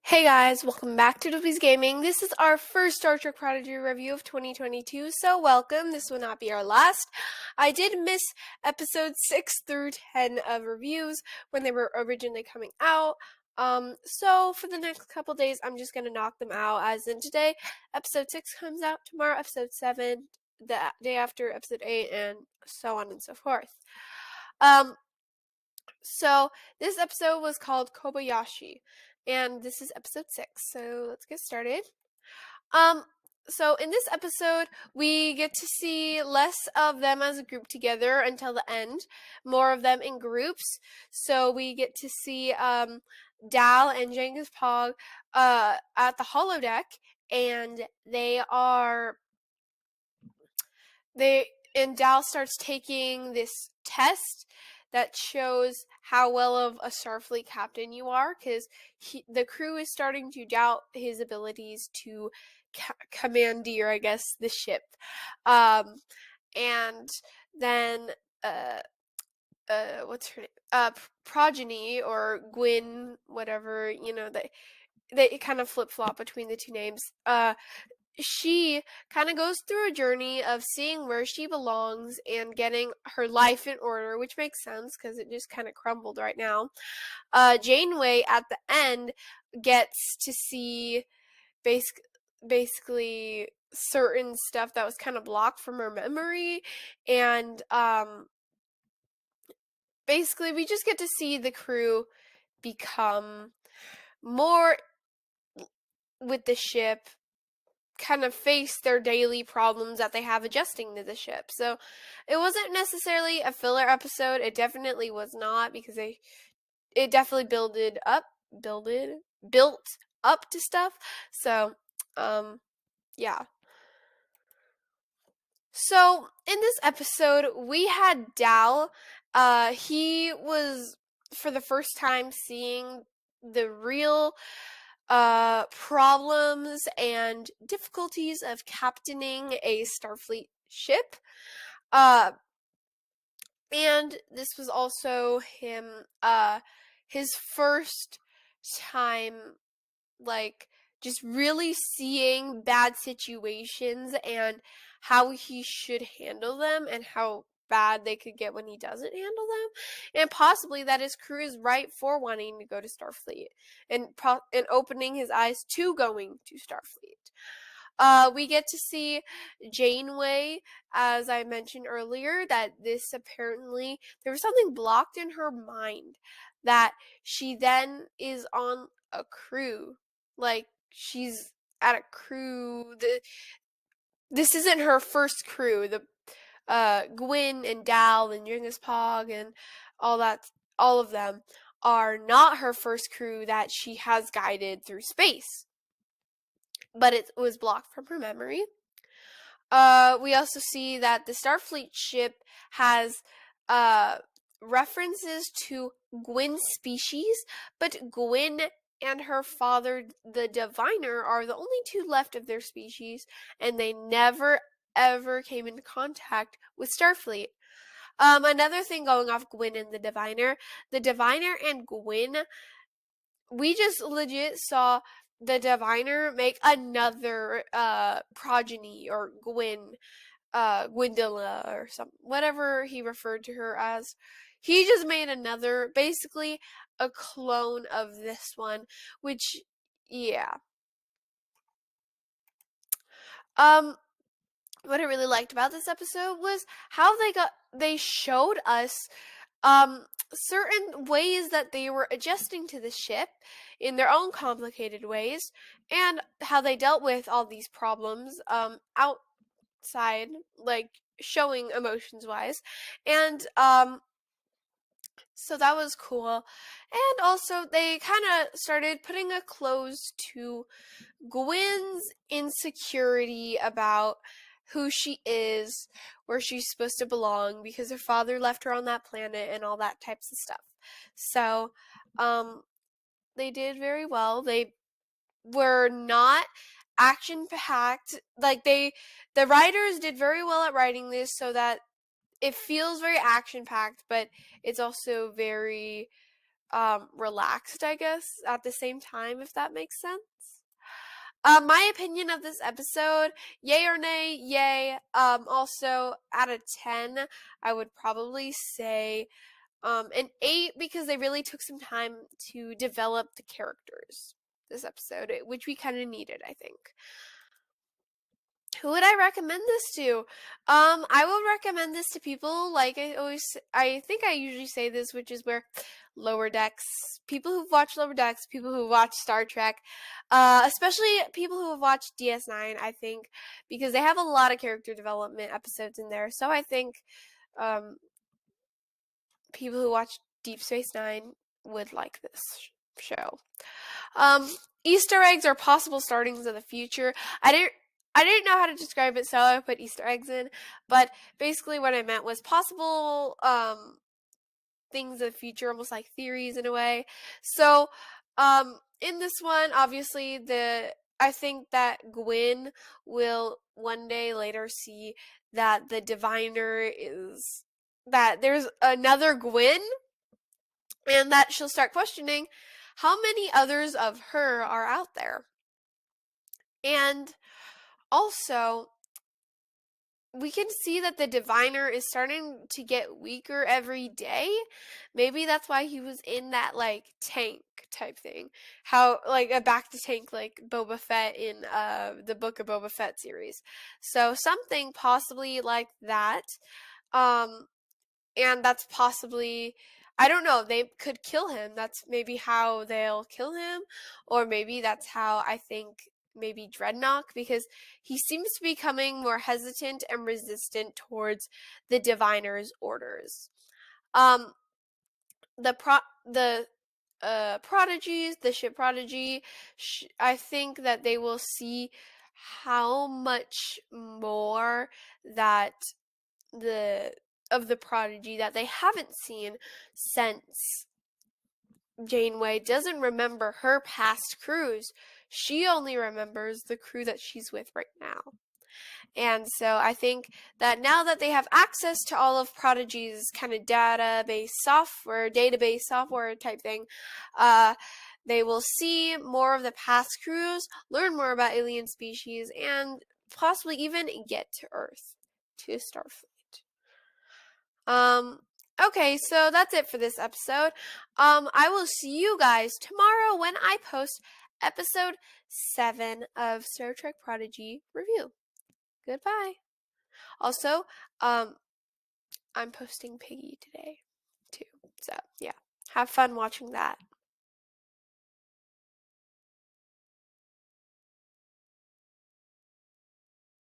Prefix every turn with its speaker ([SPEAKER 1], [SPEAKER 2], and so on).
[SPEAKER 1] Hey guys, welcome back to Dopey's Gaming. This is our first Star Trek Prodigy review of 2022, so welcome. This will not be our last. I did miss episodes 6 through 10 of reviews when they were originally coming out. So for the next couple days, I'm just gonna knock them out, as in today, episode 6 comes out, tomorrow episode 7, the day after episode 8, and so on and so forth. So this episode was called Kobayashi, and this is episode 6. So let's get started. Um, so in this episode, we get to see less of them as a group together until the end, more of them in groups. So we get to see Dal and Genghis Pog at the holodeck, and Dal starts taking this test that shows how well of a Starfleet captain you are, because the crew is starting to doubt his abilities to commandeer, I guess, the ship. And then what's her name? Progeny, or Gwyn, whatever, they kind of flip flop between the two names. She kind of goes through a journey of seeing where she belongs and getting her life in order, which makes sense because it just kind of crumbled right now. Janeway at the end gets to see basically certain stuff that was kind of blocked from her memory, and basically we just get to see the crew become more with the ship, kind of face their daily problems that they have adjusting to the ship. So it wasn't necessarily a filler episode. It definitely was not, because it definitely built up to stuff. So yeah. So in this episode, we had Dal. He was for the first time seeing the real problems and difficulties of captaining a Starfleet ship. And this was also his first time, like, just really seeing bad situations and how he should handle them, and how bad they could get when he doesn't handle them, and possibly that his crew is right for wanting to go to Starfleet, and opening his eyes to going to Starfleet. We get to see Janeway, as I mentioned earlier, that this apparently, there was something blocked in her mind, that she then is on a crew. Like, she's at a crew. This isn't her first crew. Gwyn and Dal and Genghis Pog and all of them are not her first crew that she has guided through space, but it was blocked from her memory. We also see that the Starfleet ship has references to Gwyn's species, but Gwyn and her father, the Diviner, are the only two left of their species, and they never ever came into contact with Starfleet. Another thing going off Gwyn and the Diviner and Gwyn, we just legit saw the Diviner make another progeny, or Gwyndala, or something, whatever he referred to her as. He just made another, basically a clone of this one, which, yeah. What I really liked about this episode was how they showed us certain ways that they were adjusting to the ship in their own complicated ways, and how they dealt with all these problems outside, like showing emotions wise. And so that was cool. And also they kind of started putting a close to Gwyn's insecurity about who she is, where she's supposed to belong, because her father left her on that planet and all that types of stuff. So, they did very well. They were not action packed. Like, the writers did very well at writing this so that it feels very action packed, but it's also very relaxed, I guess, at the same time, if that makes sense. My opinion of this episode, yay or nay, yay. Also, out of 10, I would probably say an 8 because they really took some time to develop the characters this episode, which we kind of needed, I think. Who would I recommend this to? I will recommend this to people like I think I usually say this, which is where Lower Decks, people who've watched Lower Decks, people who watch Star Trek, especially people who have watched DS9, I think, because they have a lot of character development episodes in there. So I think people who watch Deep Space Nine would like this show. Easter eggs are possible startings of the future. I didn't know how to describe it, so I put Easter eggs in. But basically, what I meant was possible things of the future, almost like theories in a way. So, in this one, obviously, I think that Gwyn will one day later see that the diviner is that there's another Gwyn, and that she'll start questioning how many others of her are out there. And also, we can see that the diviner is starting to get weaker every day. Maybe that's why he was in that like tank type thing. How like a back to tank like Boba Fett in the Book of Boba Fett series. So something possibly like that. And that's possibly, I don't know, they could kill him. That's maybe how they'll kill him, or maybe that's how I think maybe Dreadnought, because he seems to be becoming more hesitant and resistant towards the diviner's orders. The prodigies, the ship prodigy, I think that they will see how much more that of the prodigy that they haven't seen since Janeway doesn't remember her past crews. She only remembers the crew that she's with right now. And so I think that now that they have access to all of Prodigy's kind of database software type thing, they will see more of the past crews, learn more about alien species, and possibly even get to Earth, to Starfleet. Okay, so that's it for this episode. I will see you guys tomorrow when I post episode 7 of Star Trek Prodigy review. Goodbye. Also, I'm posting Piggy today too. So, yeah. Have fun watching that.